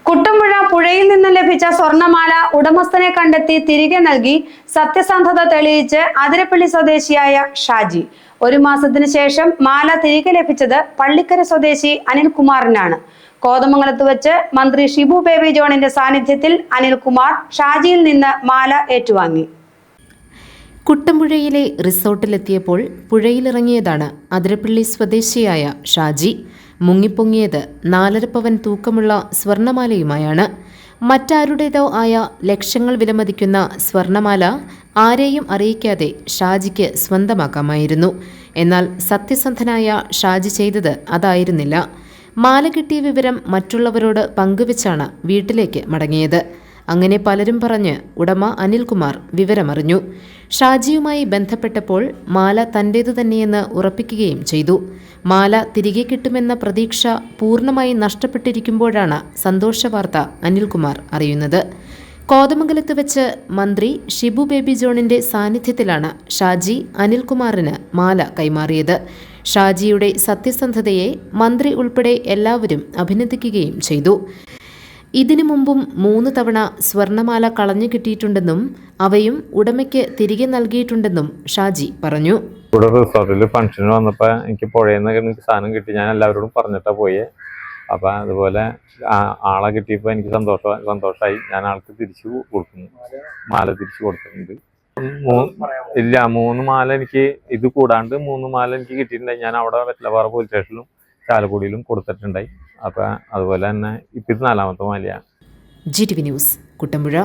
കുട്ടമ്പുഴ പുഴയിൽ നിന്ന് ലഭിച്ച സ്വർണമാല ഉടമസ്ഥനെ കണ്ടെത്തി തിരികെ നൽകി സത്യസന്ധത തെളിയിച്ച് അതിരപ്പള്ളി സ്വദേശിയായ ഷാജി. 1 മാസത്തിന് ശേഷം മാല തിരികെ ലഭിച്ചത് പള്ളിക്കര സ്വദേശി അനിൽകുമാറിനാണ്. കോതമംഗലത്ത് വെച്ച് മന്ത്രി ഷിബു ബേബി ജോണിന്റെ സാന്നിധ്യത്തിൽ അനിൽകുമാർ ഷാജിയിൽ നിന്ന് മാല ഏറ്റുവാങ്ങി. കുട്ടമ്പുഴയിലെ റിസോർട്ടിലെത്തിയപ്പോൾ പുഴയിലിറങ്ങിയതാണ് അതിരപ്പള്ളി സ്വദേശിയായ ഷാജി. മുങ്ങിപ്പൊങ്ങിയത് 4.5 പവൻ തൂക്കമുള്ള സ്വർണമാലയുമായാണ്. മറ്റാരുടേതോ ആയ ലക്ഷങ്ങൾ വിലമതിക്കുന്ന സ്വർണമാല ആരെയും അറിയിക്കാതെ ഷാജിക്ക് സ്വന്തമാക്കാമായിരുന്നു. എന്നാൽ സത്യസന്ധനായ ഷാജി ചെയ്തത് അതായിരുന്നില്ല. മാല കിട്ടിയ വിവരം മറ്റുള്ളവരോട് പങ്കുവെച്ചാണ് വീട്ടിലേക്ക് മടങ്ങിയത്. അങ്ങനെ പലരും പറഞ്ഞ് ഉടമ അനിൽകുമാർ വിവരമറിഞ്ഞു. ഷാജിയുമായി ബന്ധപ്പെട്ടപ്പോൾ മാല തൻ്റേതു തന്നെയെന്ന് ഉറപ്പിക്കുകയും ചെയ്തു. മാല തിരികെ കിട്ടുമെന്ന പ്രതീക്ഷ പൂർണ്ണമായി നഷ്ടപ്പെട്ടിരിക്കുമ്പോഴാണ് സന്തോഷവാർത്ത അനിൽകുമാർ അറിയുന്നത്. കോതമംഗലത്ത് വെച്ച് മന്ത്രി ഷിബു ബേബി ജോണിന്റെ സാന്നിധ്യത്തിലാണ് ഷാജി അനിൽകുമാറിന് മാല കൈമാറിയത്. ഷാജിയുടെ സത്യസന്ധതയെ മന്ത്രി ഉൾപ്പെടെ എല്ലാവരും അഭിനന്ദിക്കുകയും ചെയ്തു. ഇതിനു മുമ്പും 3 തവണ സ്വർണമാല കളഞ്ഞു കിട്ടിയിട്ടുണ്ടെന്നും അവയും ഉടമയ്ക്ക് തിരികെ നൽകിയിട്ടുണ്ടെന്നും ഷാജി പറഞ്ഞു. ഇവിടെ റിസോർട്ടിൽ ഫംഗ്ഷന് വന്നപ്പോൾ എനിക്ക് പുഴയിൽ നിന്ന് എനിക്ക് സാധനം കിട്ടി. ഞാൻ എല്ലാവരോടും പറഞ്ഞിട്ടാണ് പോയേ. അപ്പം അതുപോലെ ആളെ കിട്ടിയപ്പോൾ എനിക്ക് സന്തോഷമായി. ഞാൻ ആൾക്ക് തിരിച്ചു കൊടുക്കുന്നു, മാല തിരിച്ചു കൊടുത്തിട്ടുണ്ട്. ഇല്ല, 3 മാല എനിക്ക് ഇത് കൂടാണ്ട് 3 മാല എനിക്ക് കിട്ടിയിട്ടുണ്ടായി. ഞാൻ അവിടെ വെറ്റലപ്പാറ പോലീസ് സ്റ്റേഷനിലും ചാലക്കുടിയിലും കൊടുത്തിട്ടുണ്ടായി. അപ്പം അതുപോലെ തന്നെ ഇപ്പം ഇത് 4ാമത്തെ മാലയാണ്. GTV news Kuttampuzha.